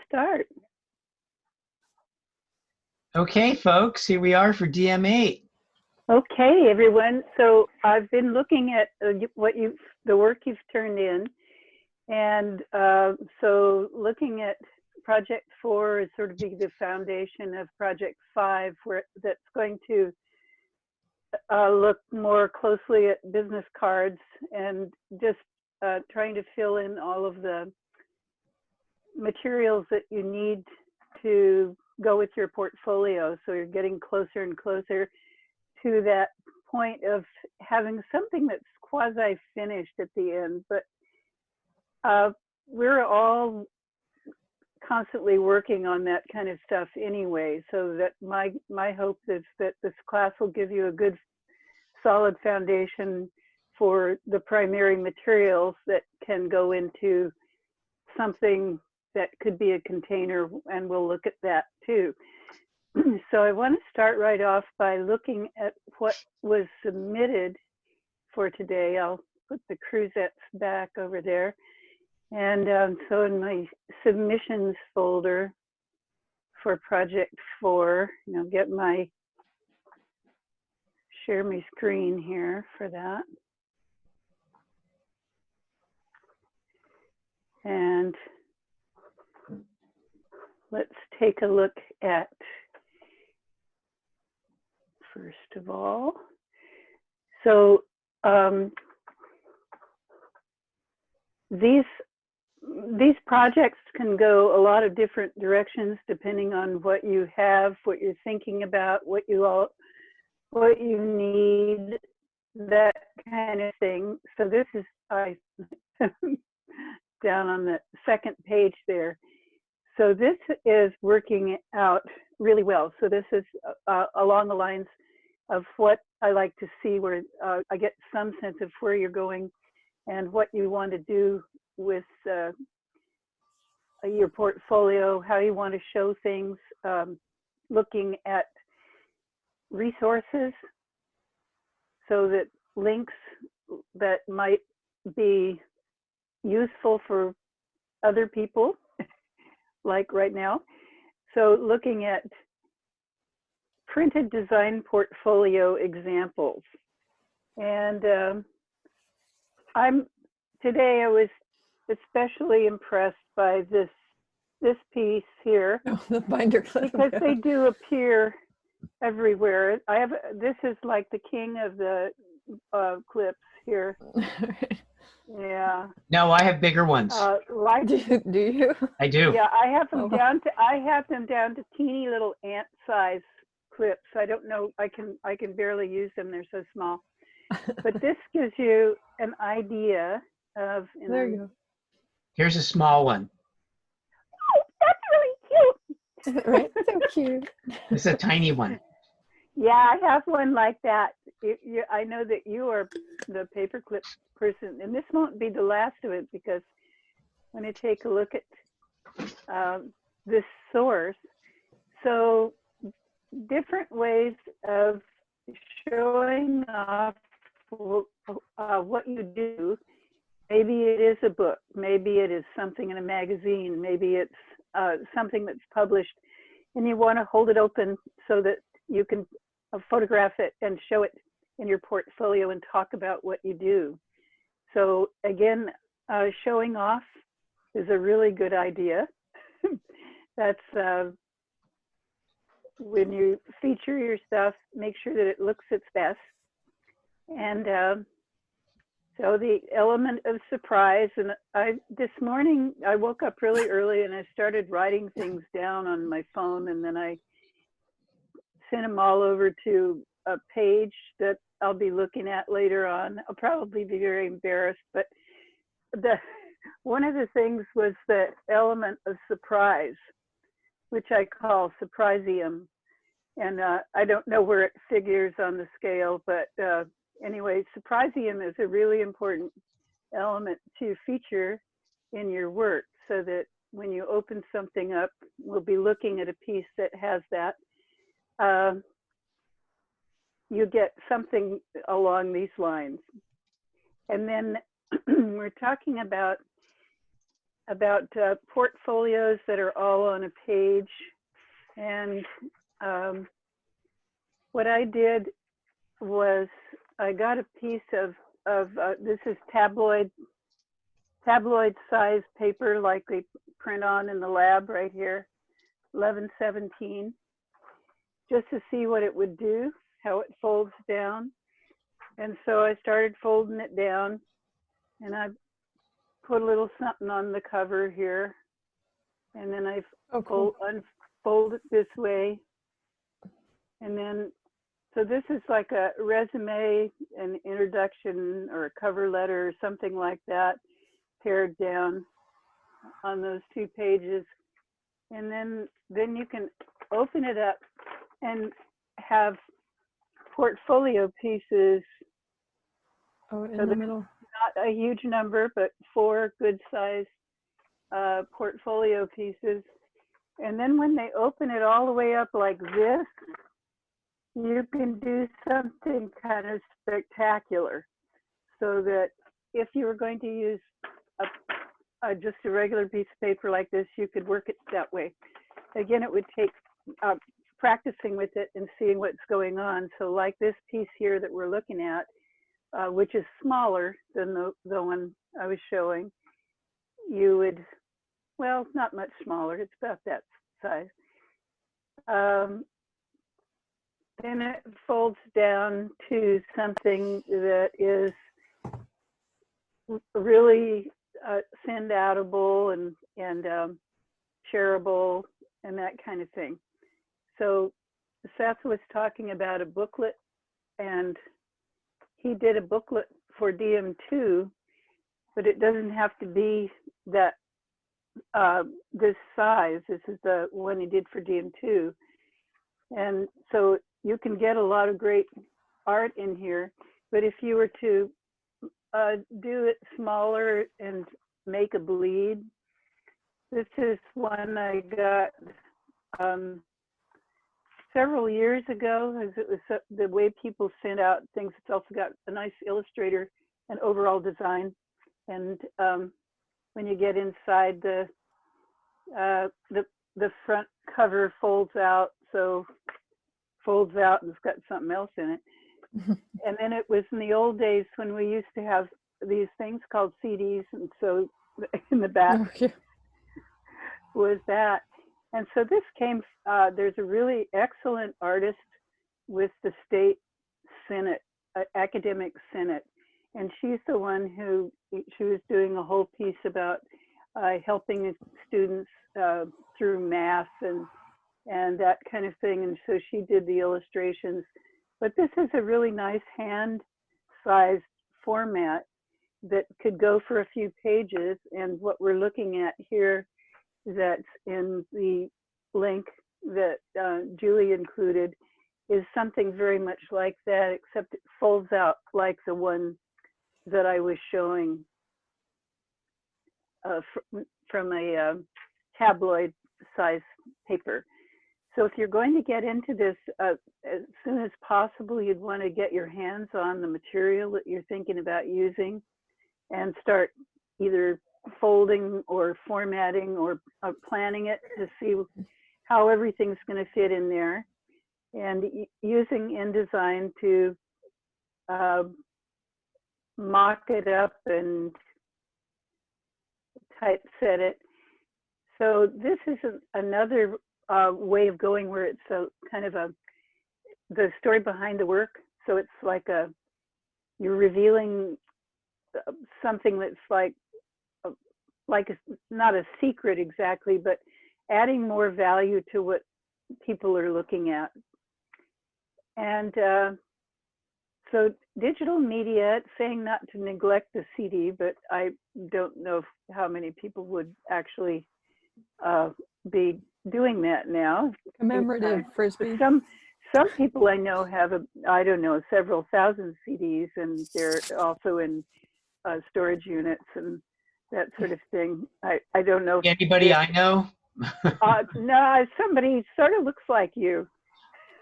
Start. Okay, folks, here we are for DM8. Okay, everyone. So I've been looking at the work you've turned in, and so looking at Project 4 is sort of the foundation of Project 5, that's going to look more closely at business cards and just trying to fill in all of the materials that you need to go with your portfolio. So you're getting closer and closer to that point of having something that's quasi-finished at the end. But we're all constantly working on that kind of stuff anyway. So that my hope is that this class will give you a good solid foundation for the primary materials that can go into something that could be a container, and we'll look at that too. So I want to start right off by looking at what was submitted for today. I'll put the Cruzettes back over there. And so in my submissions folder for Project 4, I'll get share my screen here for that. And let's take a look at, first of all, so these projects can go a lot of different directions depending on what you have, what you're thinking about, what you need, that kind of thing. So this is down on the second page there. So this is working out really well. So this is along the lines of what I like to see, where I get some sense of where you're going and what you want to do with your portfolio, how you want to show things, looking at resources, so that links that might be useful for other people, like right now. So looking at printed design portfolio examples. And today I was especially impressed by this piece here. Oh, the binder clip. Because they do appear everywhere. This is like the king of the clips here. Yeah. No, I have bigger ones. Do you? I do. Yeah, I have them down to teeny little ant size clips. I don't know. I can barely use them. They're so small. But this gives you an idea of. There you go. Here's a small one. Oh, that's really cute. Right? So cute. It's a tiny one. Yeah, I have one like that. I know that you are the paperclip person, and this won't be the last of it, because when I take a look at this source, so different ways of showing off what you do. Maybe it is a book, maybe it is something in a magazine, maybe it's something that's published, and you want to hold it open so that you can photograph it and show it in your portfolio and talk about what you do. So again, showing off is a really good idea. That's when you feature your stuff, make sure that it looks its best. And so the element of surprise, and this morning I woke up really early and I started writing things down on my phone, and then I sent them all over to a page that I'll be looking at later on. I'll probably be very embarrassed, but one of the things was the element of surprise, which I call surprisium. And I don't know where it figures on the scale, but anyway, surprisium is a really important element to feature in your work, so that when you open something up, we'll be looking at a piece that has that. You get something along these lines. And then we're talking about about portfolios that are all on a page. And what I did was I got a piece of this is tabloid size paper like they print on in the lab right here, 1117, just to see what it would do, how it folds down. And so I started folding it down, and I put a little something on the cover here, and then I Oh, cool. unfold it this way, and then so this is like a resume, an introduction, or a cover letter, or something like that, pared down on those 2 pages. And then you can open it up and have portfolio pieces. Oh, in So the middle. not a huge number, but 4 good size portfolio pieces. And then when they open it all the way up like this, you can do something kind of spectacular. So that if you were going to use just a regular piece of paper like this, you could work it that way. Again, it would take practicing with it and seeing what's going on. So like this piece here that we're looking at, which is smaller than the one I was showing, you would, well, not much smaller, it's about that size. Then it folds down to something that is really send outable and shareable and that kind of thing. So Seth was talking about a booklet, and he did a booklet for DM2, but it doesn't have to be that this size. This is the one he did for DM2. And so you can get a lot of great art in here, but if you were to do it smaller and make a bleed, this is one I got several years ago, as it was the way people sent out things. It's also got a nice illustrator and overall design. And when you get inside, the front cover folds out, so folds out and it's got something else in it. And then it was in the old days when we used to have these things called CDs, and so in the back Okay. was that. And so this came, there's a really excellent artist with the state senate, academic senate, and she's the one who, she was doing a whole piece about helping students through math and that kind of thing. And so she did the illustrations. But this is a really nice hand-sized format that could go for a few pages. And what we're looking at here, that's in the link that Julie included, is something very much like that, except it folds out like the one that I was showing from a tabloid size paper. So if you're going to get into this as soon as possible, you'd want to get your hands on the material that you're thinking about using and start either folding or formatting or planning it to see how everything's going to fit in there, and using InDesign to mock it up and typeset it. So this is another way of going where it's a kind of the story behind the work. So it's like you're revealing something that's like not a secret exactly, but adding more value to what people are looking at. And so digital media, it's saying not to neglect the CD, but I don't know how many people would actually be doing that now. Commemorative frisbee. Some people I know have I don't know, several thousand CDs, and they're also in storage units and that sort of thing. I don't know. Anybody I know? No, somebody sort of looks like you.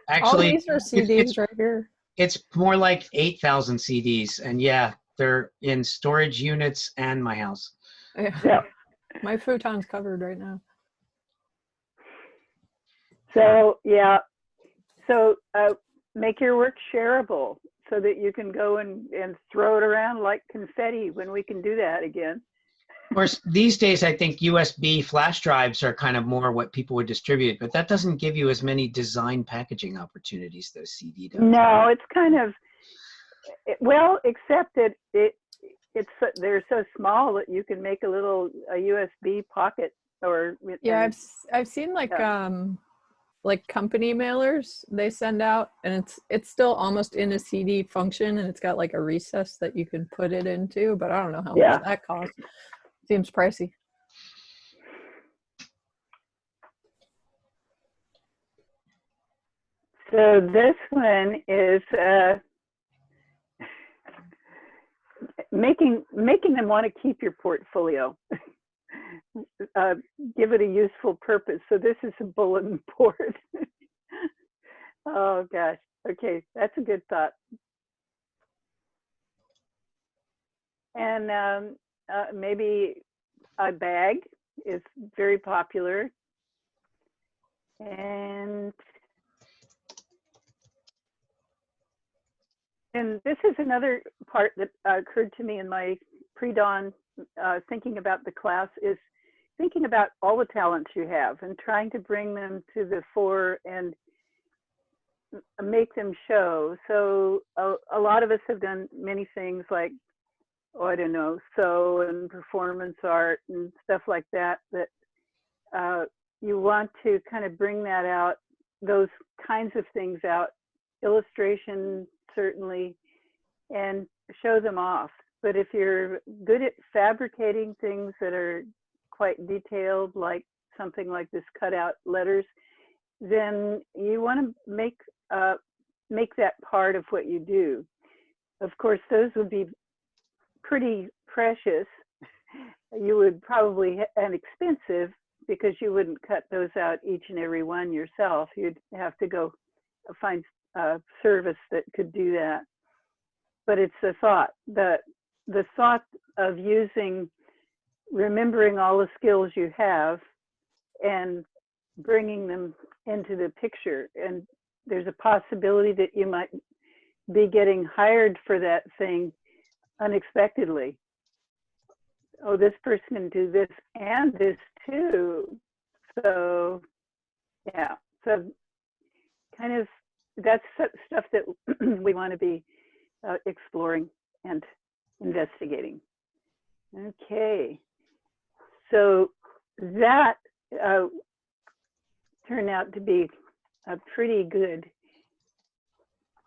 All Actually, these are CDs right here. it's more like 8,000 CDs, and yeah, they're in storage units and my house. Yeah. Yeah. My futon's covered right now. So yeah, so make your work shareable so that you can go and throw it around like confetti when we can do that again. Of course, these days, I think USB flash drives are kind of more what people would distribute, but that doesn't give you as many design packaging opportunities, though CD does. No, it's kind of, well, except that they're so small that you can make a USB pocket or. Yeah, I've seen like company mailers they send out, and it's still almost in a CD function, and it's got like a recess that you can put it into, but I don't know how much that costs. Seems pricey. So this one is making them want to keep your portfolio. Give it a useful purpose. So this is a bulletin board. Oh gosh. Okay, that's a good thought. And maybe a bag is very popular. And this is another part that occurred to me in my pre-dawn thinking about the class, is thinking about all the talents you have and trying to bring them to the fore and make them show. So a lot of us have done many things like, oh, I don't know, sew and performance art and stuff like that, that you want to kind of bring that out, those kinds of things out, illustration certainly, and show them off. But if you're good at fabricating things that are quite detailed, like something like this cutout letters, then you want to make that part of what you do. Of course, those would be pretty precious. You would probably, and expensive, because you wouldn't cut those out each and every one yourself. You'd have to go find a service that could do that. But it's the thought, the thought of remembering all the skills you have and bringing them into the picture. And there's a possibility that you might be getting hired for that thing unexpectedly. Oh, this person can do this and this too. So yeah, so kind of that's stuff that we want to be exploring and investigating. Okay, so that turned out to be a pretty good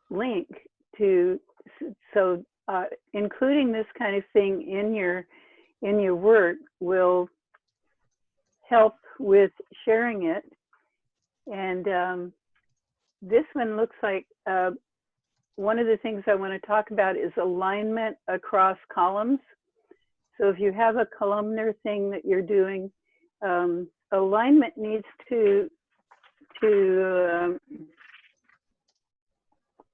link to, so including this kind of thing in your work will help with sharing it. And this one looks like one of the things I want to talk about is alignment across columns. So if you have a columnar thing that you're doing, alignment needs to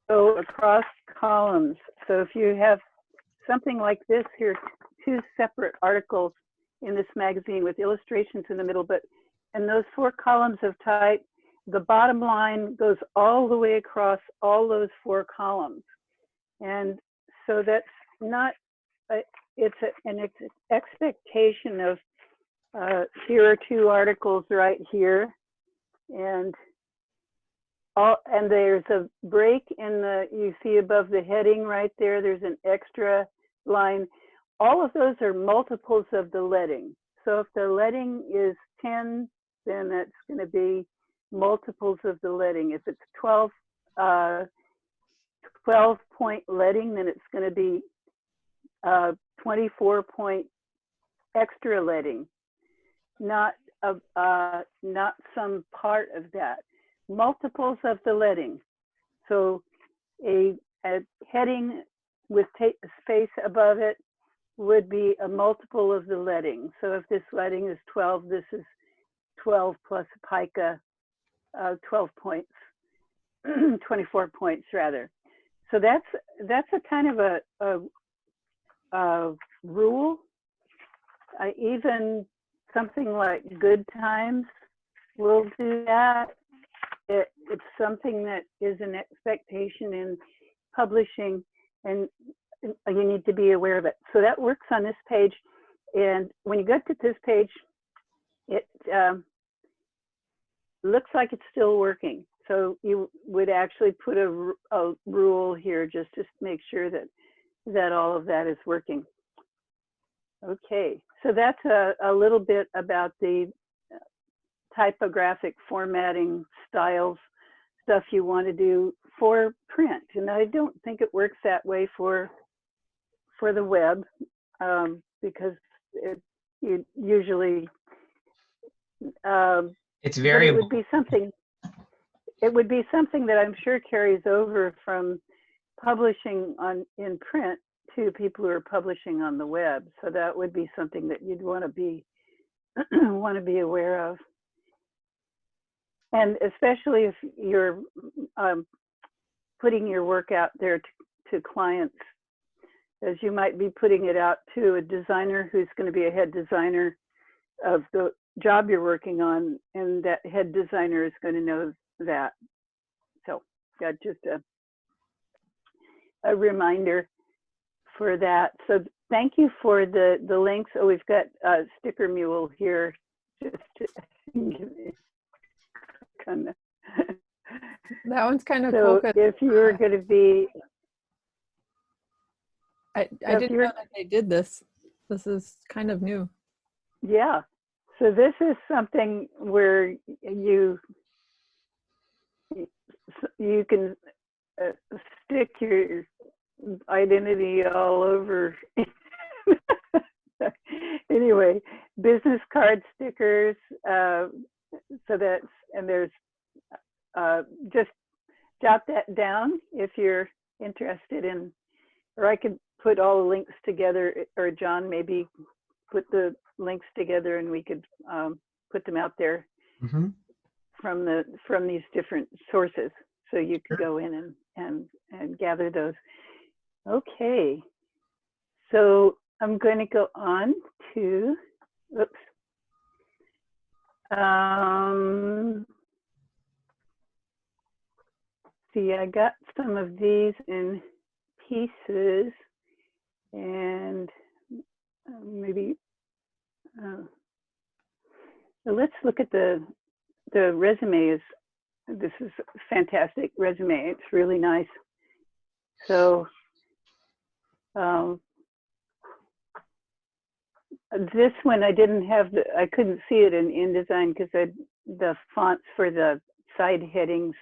go across columns. So if you have something like this here, two separate articles in this magazine with illustrations in the middle, and those 4 columns of type, the bottom line goes all the way across all those 4 columns. And so that's not, it's an expectation of, here are 2 articles right here, and there's a break in you see above the heading right there, there's an extra line. All of those are multiples of the leading. So if the leading is 10, then that's going to be multiples of the leading. If it's 12 point leading, then it's going to be 24 point extra leading, not some part of that. Multiples of the leading. So a heading with space above it would be a multiple of the leading. So if this leading is 12, this is 12 plus pica, 12 points, 24 points rather. So that's a kind of a rule. I even something like Good Times will do that. It's something that is an expectation in publishing, and you need to be aware of it. So that works on this page. And when you get to this page, it looks like it's still working. So you would actually put a rule here just to make sure that all of that is working. Okay, so that's a little bit about the typographic formatting styles, stuff you want to do for print. And I don't think it works that way for the web, because you usually it's variable. It would be something that I'm sure carries over from publishing in print to people who are publishing on the web. So that would be something that you'd want to be aware of. And especially if you're putting your work out there to clients, as you might be putting it out to a designer who's going to be a head designer of the job you're working on, and that head designer is going to know that. So yeah, just a reminder for that. So thank you for the links. Oh, we've got Sticker Mule here. Just to kind of. That one's kind of So cool. if you're going to be, I didn't know that they did this. This is kind of new. Yeah. So this is something where you can stick your identity all over. Anyway, business card stickers. So that's, and there's just jot that down if you're interested in, or I could put all the links together, or John maybe put the links together and we could put them out there from these different sources, so you could go in and gather those. Okay, so I'm going to go on to, oops. See, I got some of these in pieces, and maybe so let's look at the resume. This is a fantastic resume. It's really nice. So this one I didn't have I couldn't see it in InDesign because the fonts for the side headings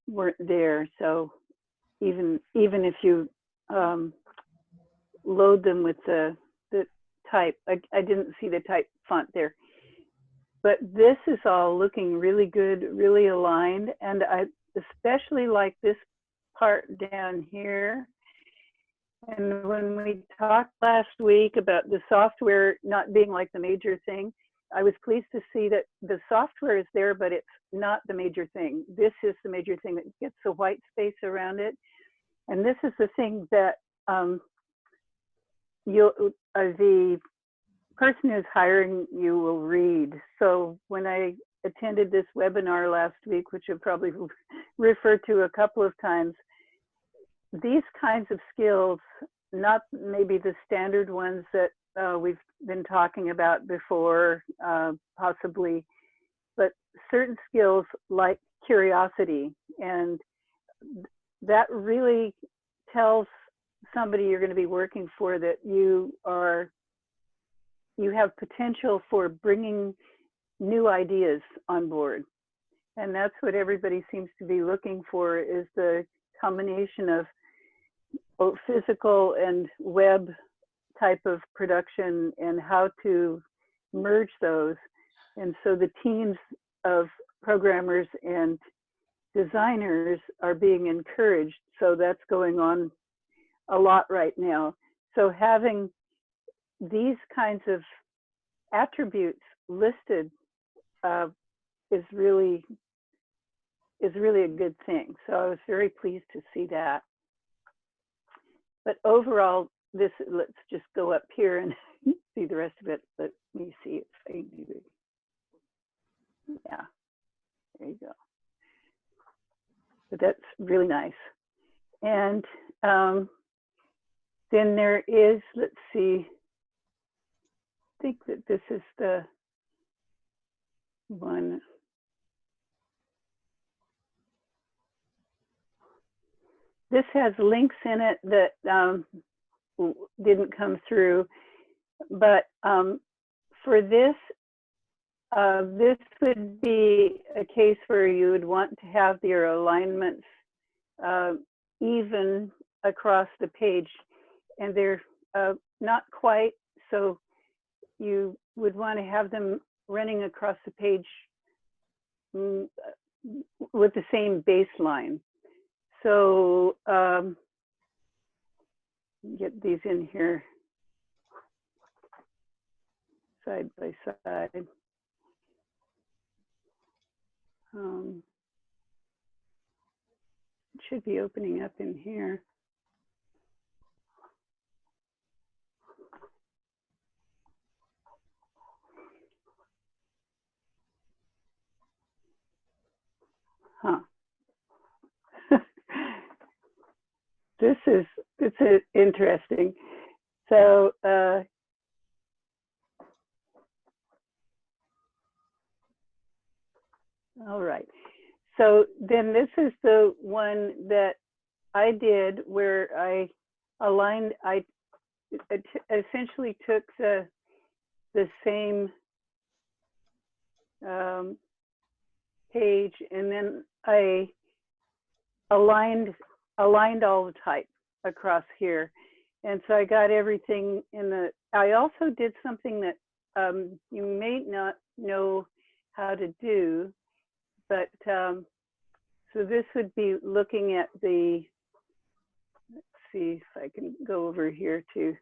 weren't there. So even if you load them with the type, I didn't see the type font there. But this is all looking really good, really aligned, and I especially like this part down here. And when we talked last week about the software not being like the major thing, I was pleased to see that the software is there, but it's not the major thing. This is the major thing that gets the white space around it. And this is the thing that the person who's hiring you will read. So when I attended this webinar last week, which I've probably referred to a couple of times, these kinds of skills, not maybe the standard ones that we've been talking about before, possibly, but certain skills like curiosity, and that really tells somebody you're going to be working for that you have potential for bringing new ideas on board. And that's what everybody seems to be looking for, is the combination of both physical and web type of production and how to merge those. And so the teams of programmers and designers are being encouraged. So that's going on a lot right now. So having these kinds of attributes listed is really a good thing. So I was very pleased to see that. But overall, let's just go up here, and see the rest of it. Let me see if I can do it. Yeah, there you go. But that's really nice. And then there is, let's see, I think that this is the one. This has links in it that didn't come through, but for this, this would be a case where you would want to have your alignments even across the page, and they're not quite, so you would want to have them running across the page with the same baseline. So get these in here side by side. It should be opening up in here. Huh. It's interesting. So all right. So then this is the one that I did where I aligned, I essentially took the same page, and then I aligned all the type across here. And so I got everything in the, I also did something that you may not know how to do, but so this would be looking at the, let's see if I can go over here to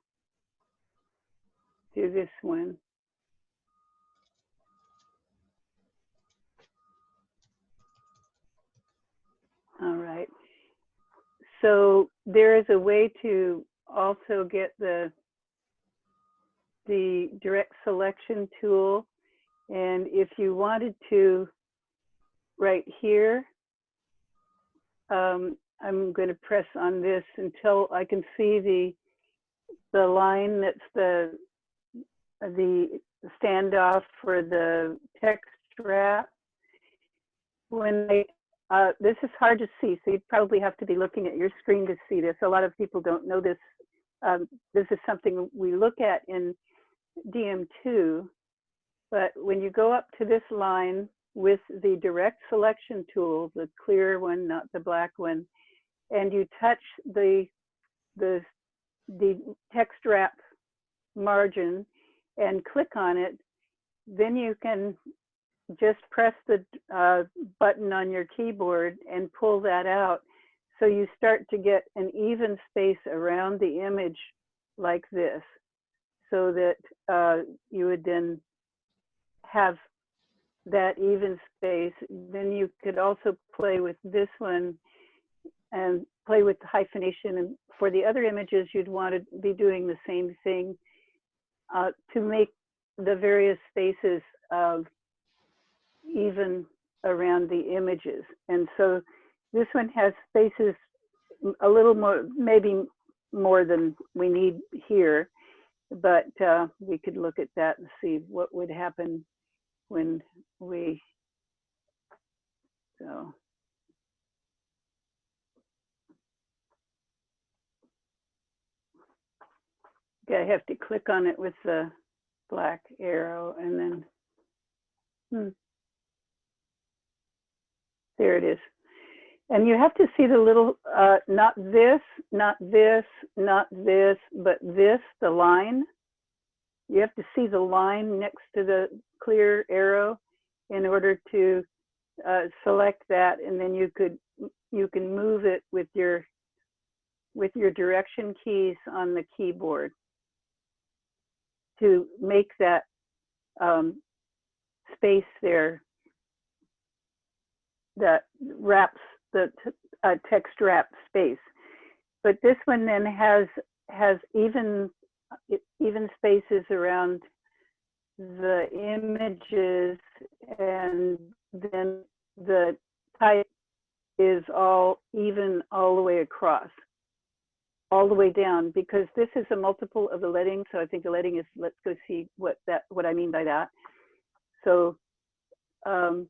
do this one. All right. So there is a way to also get the direct selection tool. And if you wanted to, right here, I'm going to press on this until I can see the line that's the standoff for the text wrap. When this is hard to see, so you'd probably have to be looking at your screen to see this. A lot of people don't know this. This is something we look at in DM2, but when you go up to this line with the direct selection tool, the clear one, not the black one, and you touch the text wrap margin and click on it, then you can just press the button on your keyboard and pull that out. So you start to get an even space around the image like this, so that you would then have that even space. Then you could also play with this one and play with the hyphenation. And for the other images, you'd want to be doing the same thing to make the various spaces even around the images. And so this one has spaces a little more, maybe more than we need here, but we could look at that and see what would happen when we, so. Okay, I have to click on it with the black arrow and then, there it is. And you have to see the little, not this, not this, not this, but this, the line. You have to see the line next to the clear arrow in order to select that, and then you can move it with your direction keys on the keyboard to make that space there that wraps the text wrap space. But this one then has even even spaces around the images, and then the type is all even all the way across, all the way down, because this is a multiple of the leading. So I think the leading is, let's go see what I mean by that. So the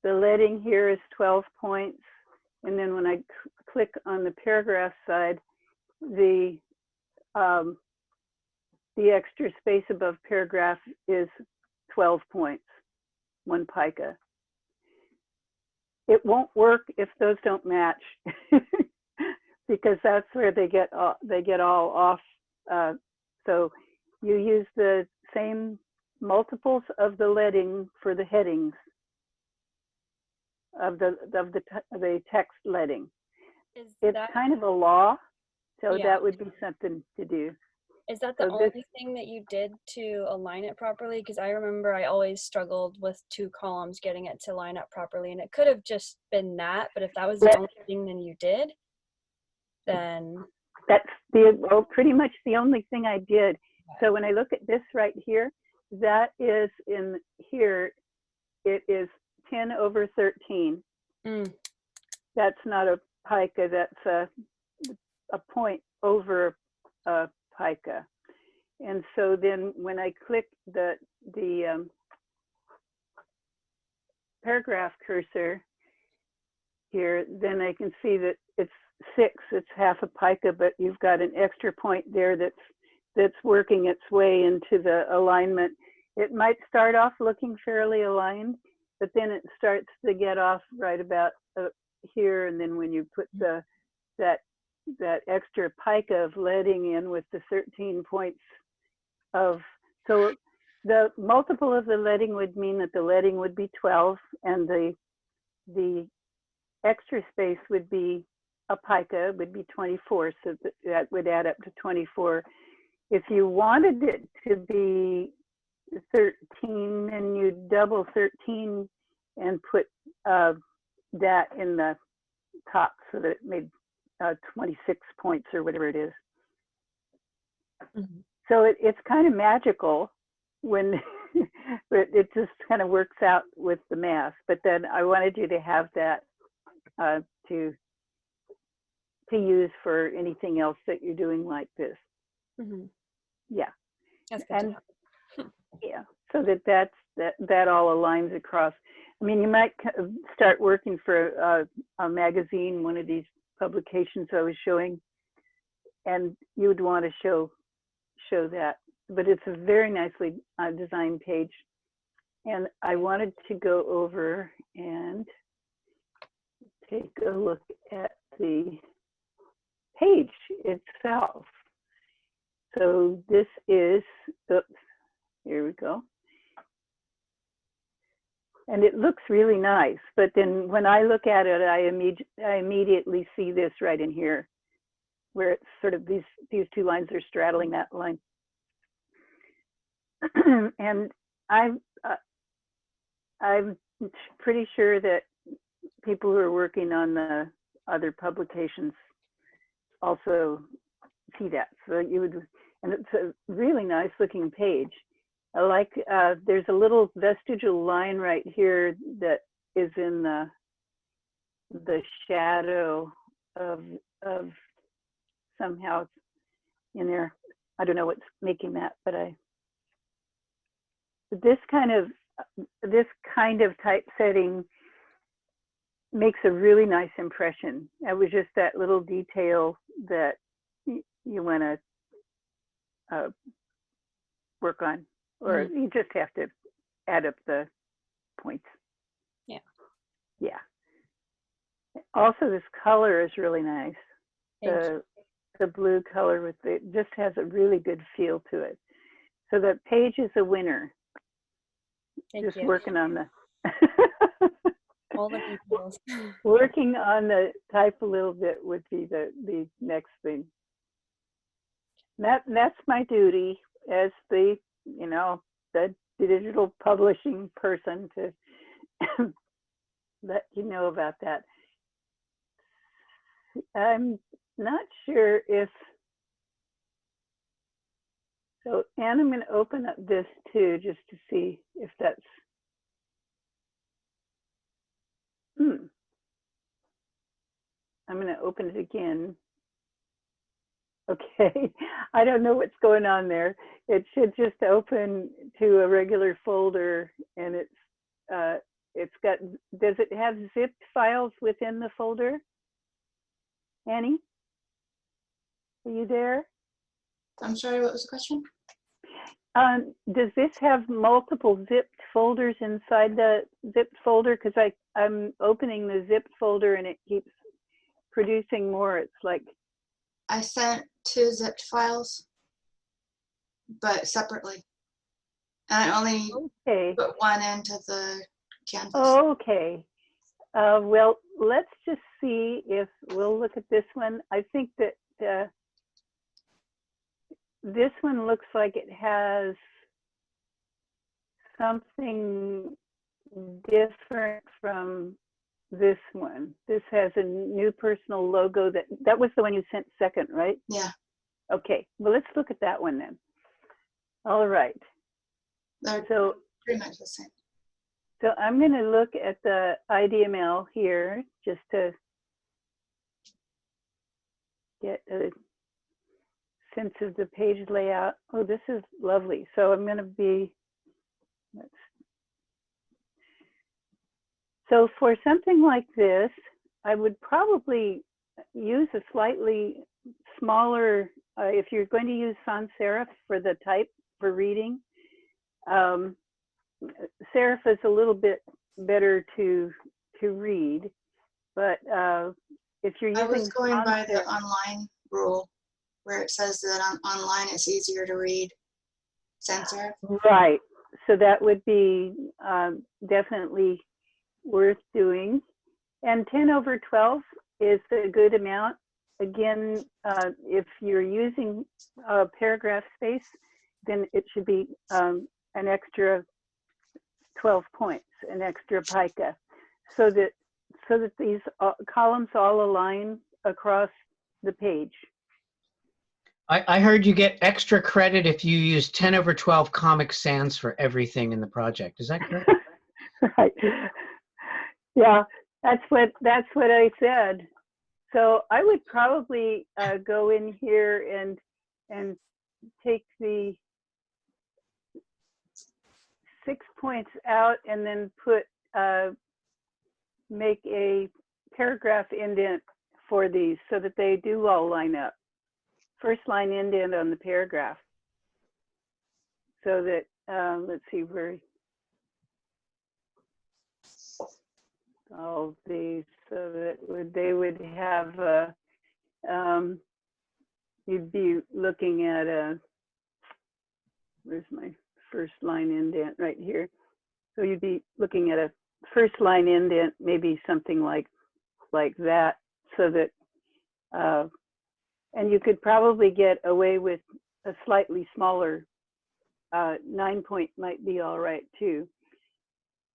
leading here is 12 points. And then when I click on the paragraph side, the extra space above paragraph is 12 points, 1 pica. It won't work if those don't match, because that's where they get all off. So you use the same multiples of the leading for the headings of the text leading. It's kind of a law, so that would be something to do. Is that the only thing that you did to align it properly? Because I remember I always struggled with 2 columns getting it to line up properly, and it could have just been that, but if that was the only thing then you did, then that's pretty much the only thing I did. So when I look at this right here, that is in here, it is 10 over 13. That's not a pica, that's a point over a pica. And so then when I click the paragraph cursor here, then I can see that it's 6, it's half a pica, but you've got an extra point there that's working its way into the alignment. It might start off looking fairly aligned, but then it starts to get off right about here. And then when you put that extra pica of leading in with the 13 points of, so the multiple of the leading would mean that the leading would be 12, and the extra space would be a pica, would be 24, so that would add up to 24. If you wanted it to be 13, then you double 13 and put that in the top so that it made 26 points or whatever it is. So it's kind of magical when but it just kind of works out with the math. But then I wanted you to have that to use for anything else that you're doing like this. Yeah. That's good and yeah, so that all aligns across. I mean, you might start working for a magazine, one of these publications I was showing, and you would want to show that. But it's a very nicely designed page. And I wanted to go over and take a look at the page itself. So this is, oops, here we go. And it looks really nice, but then when I look at it, I immediately see this right in here, where it's sort of these 2 lines are straddling that line. And I'm pretty sure that people who are working on the other publications also see that. So you would, and it's a really nice looking page. I like, there's a little vestigial line right here that is in the shadow of somehow in there. I don't know what's making that, but this kind of typesetting makes a really nice impression. It was just that little detail that you want to work on, or you just have to add up the points. Yeah. Also, this color is really nice. The blue color with it just has a really good feel to it. So the page is a winner. Just working on the all the details. Working on the type a little bit would be the next thing. That's my duty as the digital publishing person, to let you know about that. I'm not sure if So, and I'm going to open up this too, just to see if that's, I'm going to open it again. Okay, I don't know what's going on there. It should just open to a regular folder, and it's got, does it have zipped files within the folder? Annie, are you there? I'm sorry, what was the question? Does this have multiple zipped folders inside the zipped folder? Because I'm opening the zipped folder and it keeps producing more. It's like, I sent 2 zipped files, but separately. And I only okay. put 1 into the canvas. Okay. Well, let's just see if we'll look at this one. I think that this one looks like it has something different from this one. This has a new personal logo. That was the one you sent second, right? Yeah, Okay, well, let's look at that one then. All right. they're So pretty much the same. So I'm going to look at the IDML here just to get a sense of the page layout. Oh, this is lovely. So I'm going to be, so for something like this, I would probably use a slightly smaller, if you're going to use sans serif for the type for reading, serif is a little bit better to read, but if you're using I was going sans by the serif, online rule where it says that online it's easier to read sans serif. right, so that would be definitely worth doing. And 10/12 is a good amount. Again, if you're using paragraph space, then it should be an extra 12 points, an extra pica, so that these columns all align across the page. I heard you get extra credit if you use 10/12 Comic Sans for everything in the project. Is that correct? Right. Yeah, that's what I said. So I would probably go in here and take the 6 points out and then put make a paragraph indent for these so that they do all line up. First line indent on the paragraph. So that let's see where all these, so that they would have you'd be looking at where's my first line indent right here. So you'd be looking at a first line indent, maybe something like that, so that and you could probably get away with a slightly smaller 9 point might be all right too,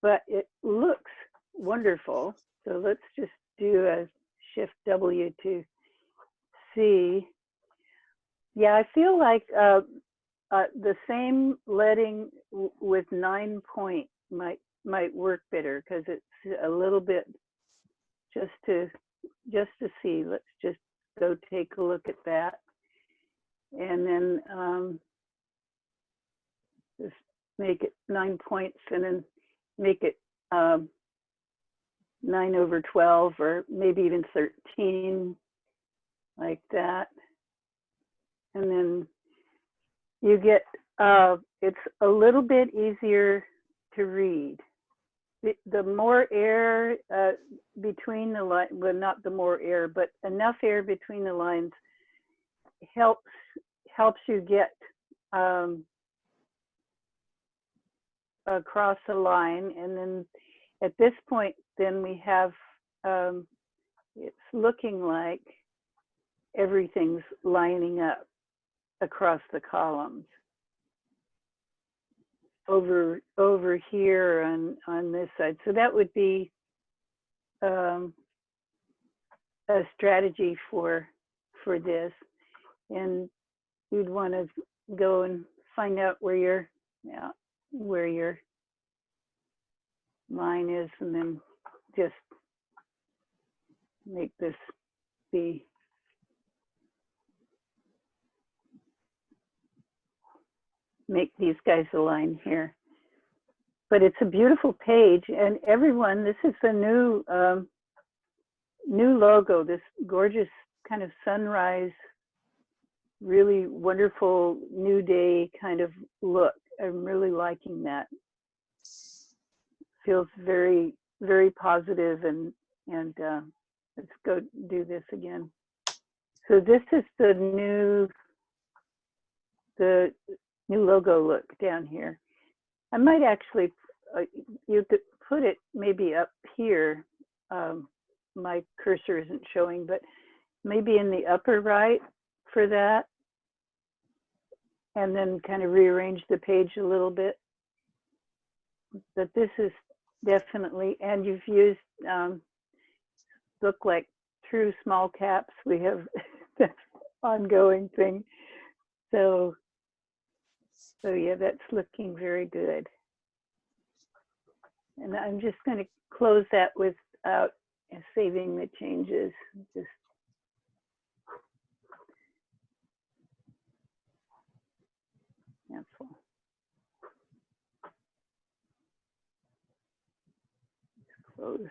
but it looks wonderful. So let's just do a Shift W to see. Yeah, I feel like the same leading with 9 point might work better, because it's a little bit just to see. Let's just go take a look at that, and then just make it 9 points, and then make it 9/12, or maybe even 13, like that. And then you get, it's a little bit easier to read. The more air between the lines, well, not the more air, but enough air between the lines helps you get across the line. And then at this point, then we have, it's looking like everything's lining up across the columns. Over here on this side. So that would be a strategy for this. And you'd want to go and find out where your, where your line is, and then just make this be. Make these guys align here. But it's a beautiful page, and everyone, this is the new new logo, this gorgeous kind of sunrise, really wonderful new day kind of look. I'm really liking that. Feels very, very positive, and let's go do this again. So this is the new logo look down here. I might actually, you could put it maybe up here. My cursor isn't showing, but maybe in the upper right for that. And then kind of rearrange the page a little bit. But this is definitely, and you've used, look like true small caps. We have that ongoing thing. So yeah, that's looking very good. And I'm just going to close that without saving the changes. Just cancel. Close.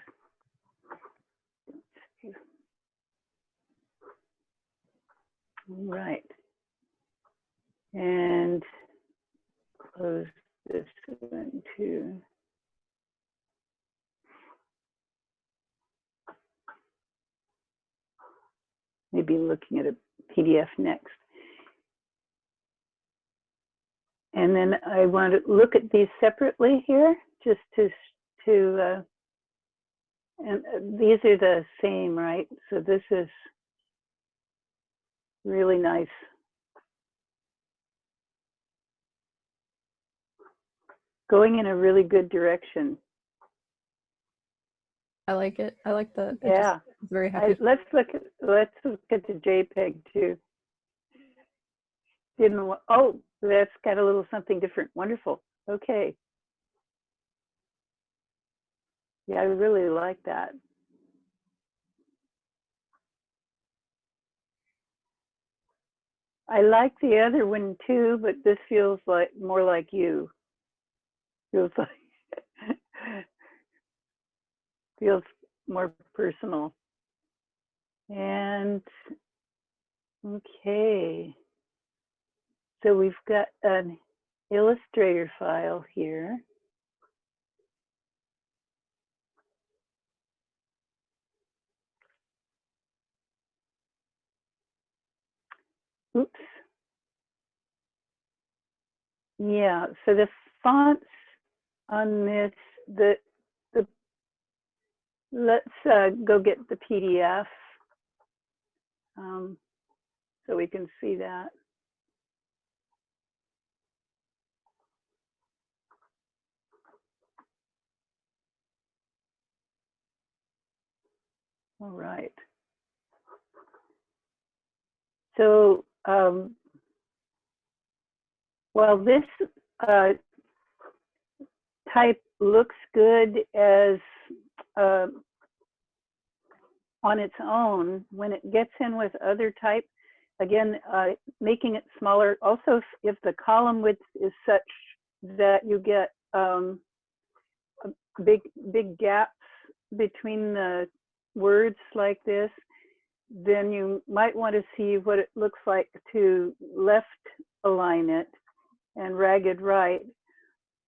All right. And close this one too. Maybe looking at a PDF next. And then I want to look at these separately here, just to and these are the same, right? So this is really nice. Going in a really good direction. I like it. I like the. Yeah. It's very happy. Let's look at the JPEG too. Oh, that's got a little something different. Wonderful. Okay. Yeah, I really like that. I like the other one too, but this feels like more like you. Feels like feels more personal. And okay. So we've got an Illustrator file here. Oops. Yeah, so the fonts on this, let's go get the PDF so we can see that. All right. So while this type looks good as on its own, when it gets in with other type, again, making it smaller. Also, if the column width is such that you get big gaps between the words like this, then you might want to see what it looks like to left align it and ragged right,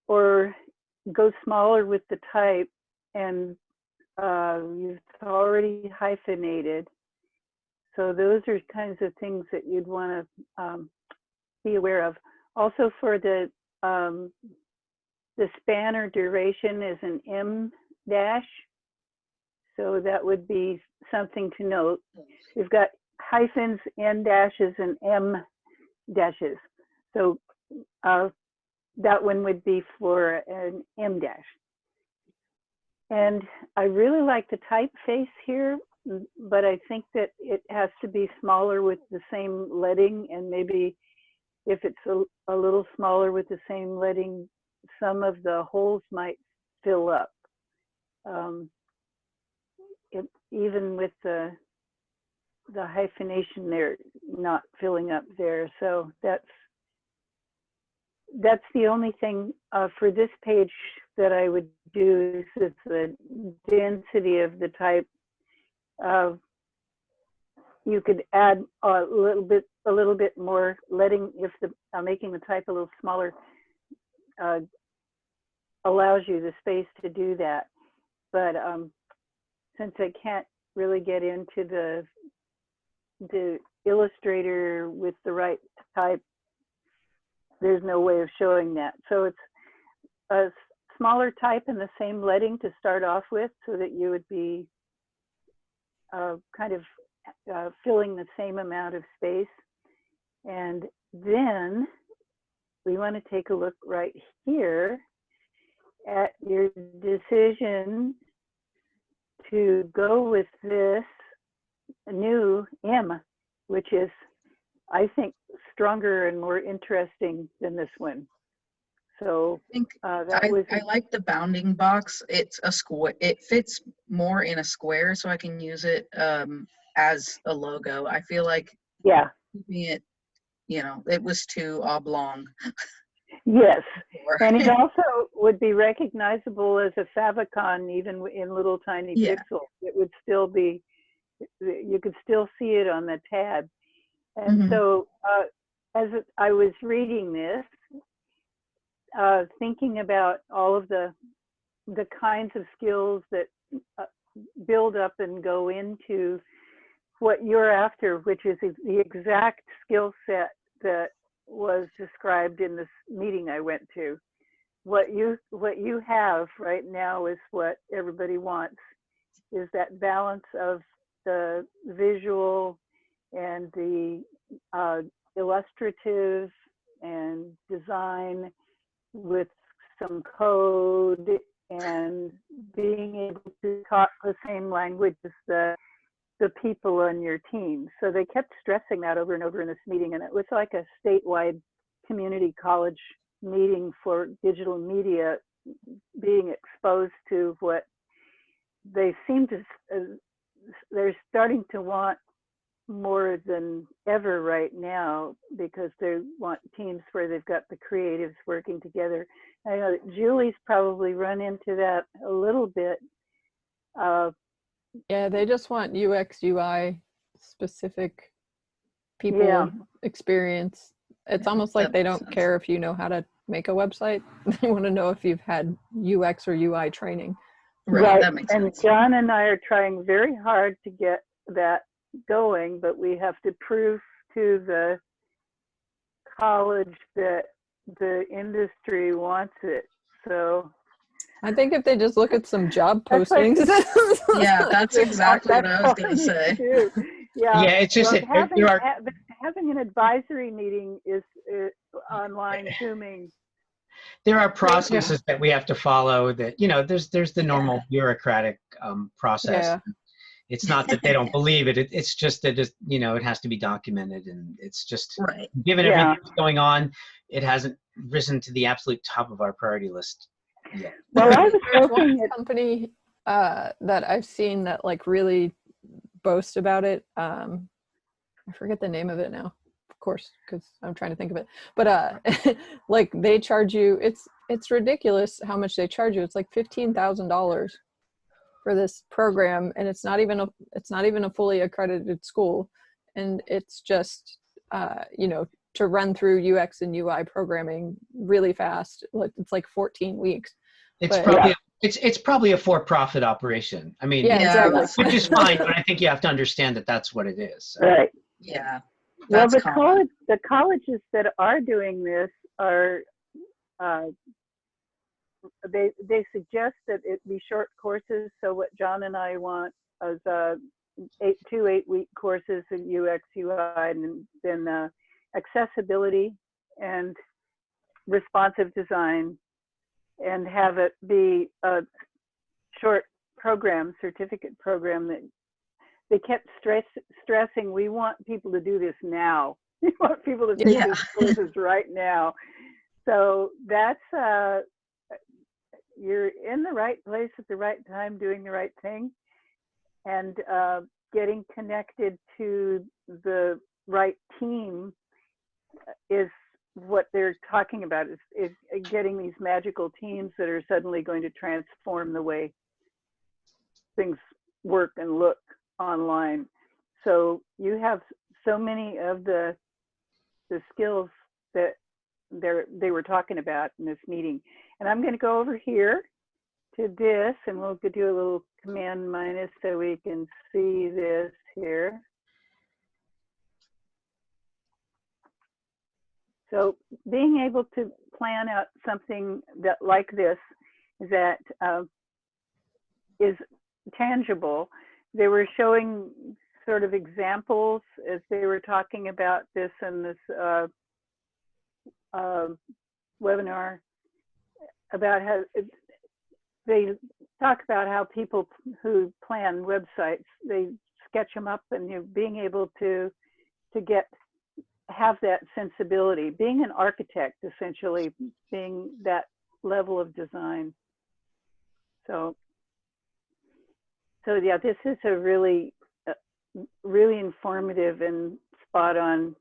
or go smaller with the type, and you've already hyphenated. So those are kinds of things that you'd want to be aware of. Also, for the span or duration is an M dash. So that would be something to note. We've got hyphens, N dashes, and M dashes. So that one would be for an M dash. And I really like the typeface here, but I think that it has to be smaller with the same leading, and maybe if it's a little smaller with the same leading, some of the holes might fill up. Even with the hyphenation, they're not filling up there. So that's the only thing for this page that I would do is the density of the type. You could add a little bit more leading if making the type a little smaller allows you the space to do that. But since I can't really get into the Illustrator with the right type, there's no way of showing that. So it's a smaller type and the same leading to start off with, so that you would be kind of filling the same amount of space. And then we want to take a look right here at your decision to go with this new M, which is, I think, stronger and more interesting than this one. So I think I like the bounding box. It's a square. It fits more in a square, so I can use it as a logo. I feel like keeping it, it was too oblong. Yes, and it also would be recognizable as a favicon, even in little tiny pixels. It would still be, you could still see it on the tab. And so as I was reading this, thinking about all of the kinds of skills that build up and go into what you're after, which is the exact skill set that was described in this meeting I went to. What you have right now is what everybody wants, is that balance of the visual and the illustrative and design with some code, and being able to talk the same language as the people on your team. So they kept stressing that over and over in this meeting, and it was like a statewide community college meeting for digital media, being exposed to what they seem to, they're starting to want more than ever right now, because they want teams where they've got the creatives working together. I know that Julie's probably run into that a little bit. Yeah, they just want UX, UI specific people experience. It's almost like they don't care if you know how to make a website. They want to know if you've had UX or UI training. Right. That makes and sense. John and I are trying very hard to get that going, but we have to prove to the college that the industry wants it. So I think if they just look at some job postings. Yeah, that's exactly what I was going to say. Yeah, it's just having an advisory meeting is online Zooming. There are processes that we have to follow. That there's the normal bureaucratic process. Yeah. It's not that they don't believe it. It's just that it has to be documented, and it's just given everything that's going on, it hasn't risen to the absolute top of our priority list yet. Well, I was There's hoping one company that I've seen that like really boast about it. I forget the name of it now, of course, because I'm trying to think of it. But like they charge you, it's ridiculous how much they charge you. It's like $15,000 for this program, and it's not even a fully accredited school, and it's just to run through UX and UI programming really fast. It's like 14 weeks. It's probably a for-profit operation. I mean, exactly. which is fine, but I think you have to understand that that's what it is. So. Right. Yeah. Well, the colleges that are doing this are they suggest that it be short courses. So what John and I want is 2 8-week courses in UX, UI, and then accessibility and responsive design, and have it be a short program, certificate program that they kept stressing. We want people to do this now. You want people to take Yeah. these courses right now. So that's, you're in the right place at the right time, doing the right thing, and getting connected to the right team is what they're talking about, is getting these magical teams that are suddenly going to transform the way things work and look online. So you have so many of the skills that they were talking about in this meeting. And I'm going to go over here to this, and we'll do a little command minus so we can see this here. So being able to plan out something that like this that is tangible. They were showing sort of examples as they were talking about this in this webinar, about how they talk about how people who plan websites, they sketch them up, and you're being able to have that sensibility, being an architect, essentially being that level of design. So yeah, this is a really informative and spot on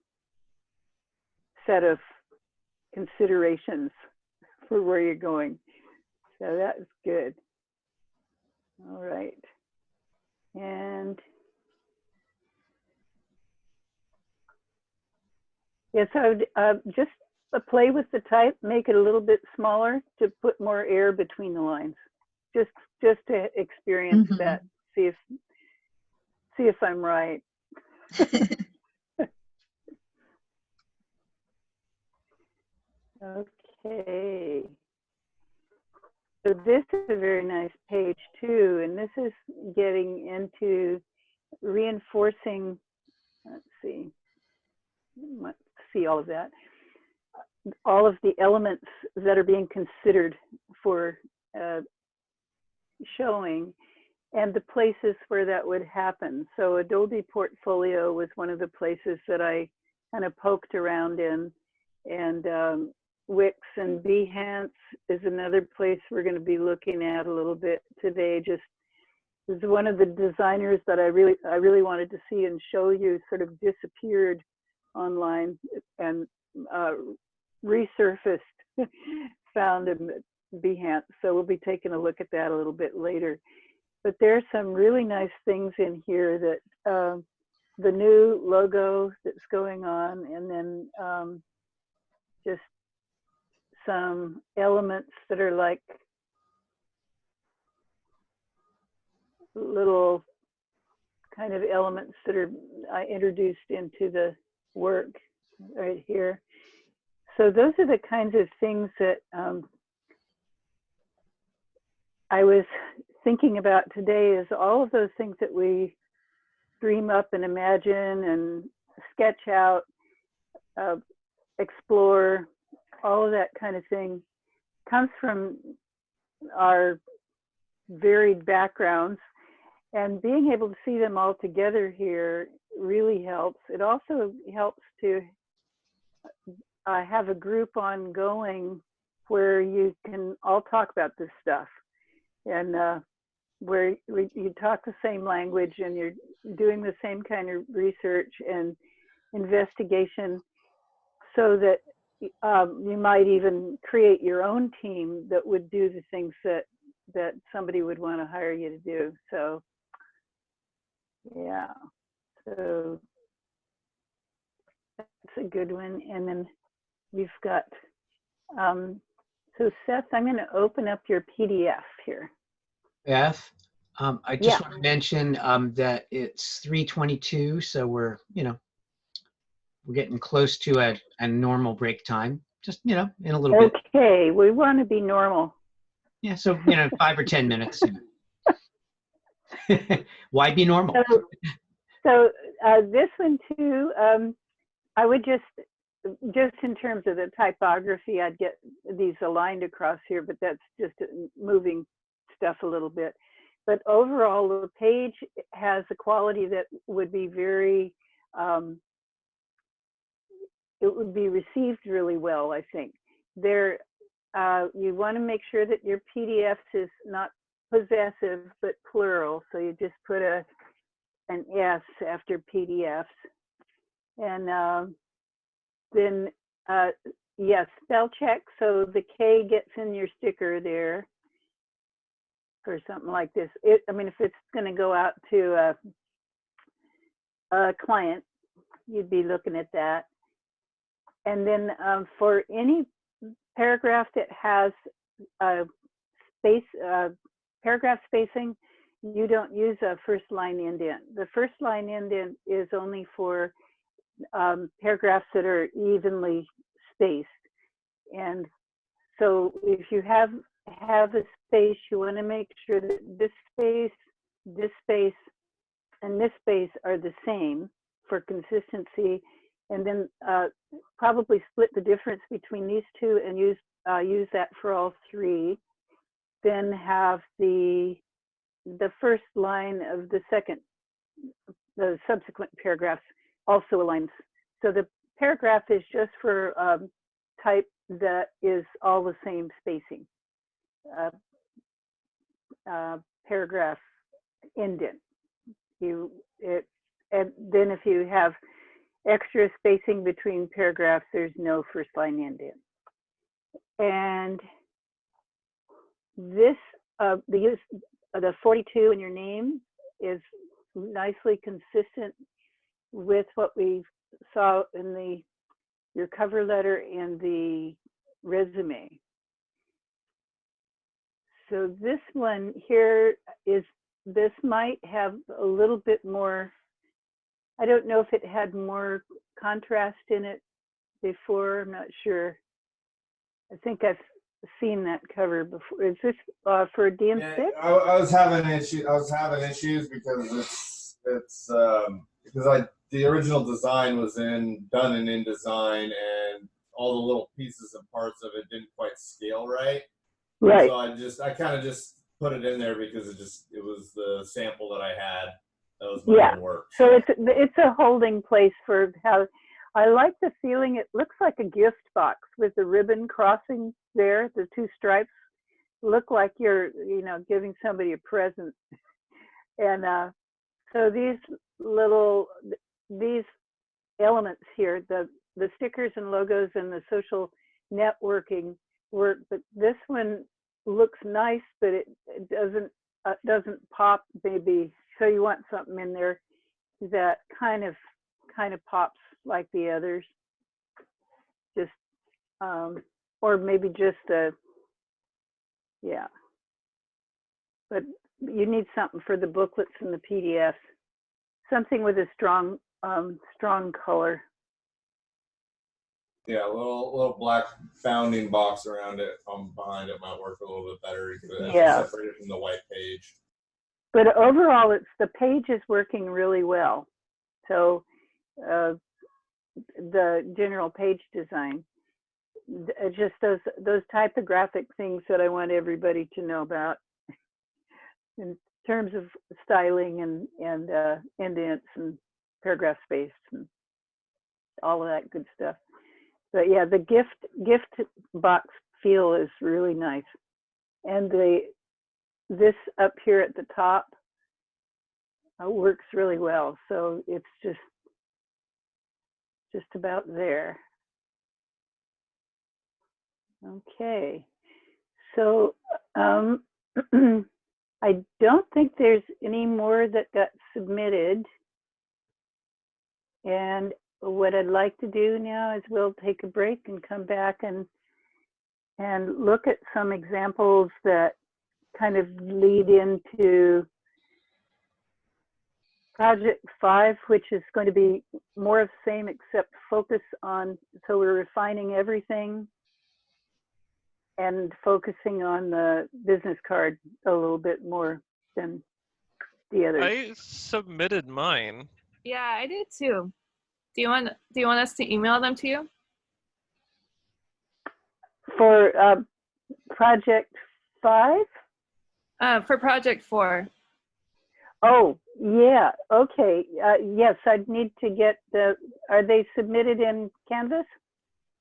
set of considerations for where you're going. So that is good. All right. And yes, I would just play with the type, make it a little bit smaller to put more air between the lines. Just to experience that, see if I'm right. Okay. So this is a very nice page too, and this is getting into reinforcing, let's see all of that, all of the elements that are being considered for showing, and the places where that would happen. So Adobe Portfolio was one of the places that I kind of poked around in, and Wix and Behance is another place we're going to be looking at a little bit today. Just is one of the designers that I really wanted to see and show you sort of disappeared online and resurfaced, found in Behance. So we'll be taking a look at that a little bit later. But there's some really nice things in here that the new logo that's going on, and then just some elements that are like little kind of elements that are introduced into the work right here. So those are the kinds of things that I was thinking about today, is all of those things that we dream up and imagine and sketch out, explore, all of that kind of thing comes from our varied backgrounds, and being able to see them all together here really helps. It also helps to have a group ongoing where you can all talk about this stuff, and where you talk the same language and you're doing the same kind of research and investigation, so that you might even create your own team that would do the things that somebody would want to hire you to do. So yeah, so that's a good one. And then we've got, so Seth, I'm going to open up your PDF here. Beth, I just want to mention that it's 3:22, so we're getting close to a normal break time. Just in a little bit. Okay, we want to be normal. Yeah, so 5 or 10 minutes. Why be normal? So this one too, I would just in terms of the typography, I'd get these aligned across here, but that's just moving stuff a little bit. But overall, the page has a quality that would be very it would be received really well, I think. There, you want to make sure that your PDFs is not possessive, but plural. So you just put an S after PDFs. And then, yes, spell check. So the K gets in your sticker there for something like this. I mean, if it's going to go out to a client, you'd be looking at that. And then for any paragraph that has paragraph spacing, you don't use a first line indent. The first line indent is only for paragraphs that are evenly spaced. And so if you have a space, you want to make sure that this space, and this space are the same for consistency. And then probably split the difference between these two and use that for all three. Then have the first line of the subsequent paragraphs also aligns. So the paragraph is just for type that is all the same spacing. Paragraph indent. And then if you have extra spacing between paragraphs, there's no first line indent. And this, the 42 in your name is nicely consistent with what we saw in your cover letter and the resume. So this one here this might have a little bit more, I don't know if it had more contrast in it before, I'm not sure. I think I've seen that cover before. Is this for DM6? Yeah, I was having issues because because the original design was done in InDesign, and all the little pieces and parts of it didn't quite scale right. Right. So I kind of just put it in there because it was the sample that I had. That was my work. So it's a holding place for how. I like the feeling. It looks like a gift box with the ribbon crossing there. The two stripes look like you're, giving somebody a present. And so these elements here, the stickers and logos and the social networking work, but this one looks nice, but it doesn't pop maybe. So you want something in there that kind of pops like the others, just or maybe just but you need something for the booklets and the PDFs, something with a strong color. Yeah, a little black bounding box around it behind it might work a little bit better. Separated from the white page. But overall, the page is working really well. So the general page design, just those typographic things that I want everybody to know about in terms of styling and indents and paragraph space and all of that good stuff. But yeah, the gift box feel is really nice, and this up here at the top works really well. So it's just about there. Okay, so I don't think there's any more that got submitted. And what I'd like to do now is we'll take a break and come back and look at some examples that kind of lead into Project 5, which is going to be more of the same except focus on, so we're refining everything and focusing on the business card a little bit more than the others. I submitted mine. Yeah, I did too. Do you want us to email them to you? For Project 5? For Project 4. Oh, yeah. Okay. Yes, I'd need to get are they submitted in Canvas?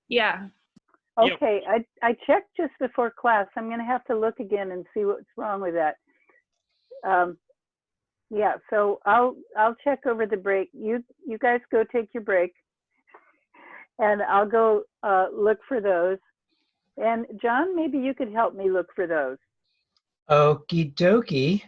Yeah. Okay. I checked just before class. I'm going to have to look again and see what's wrong with that. Yeah, so I'll check over the break. You guys go take your break, and I'll go look for those. And John, maybe you could help me look for those. Okie dokie.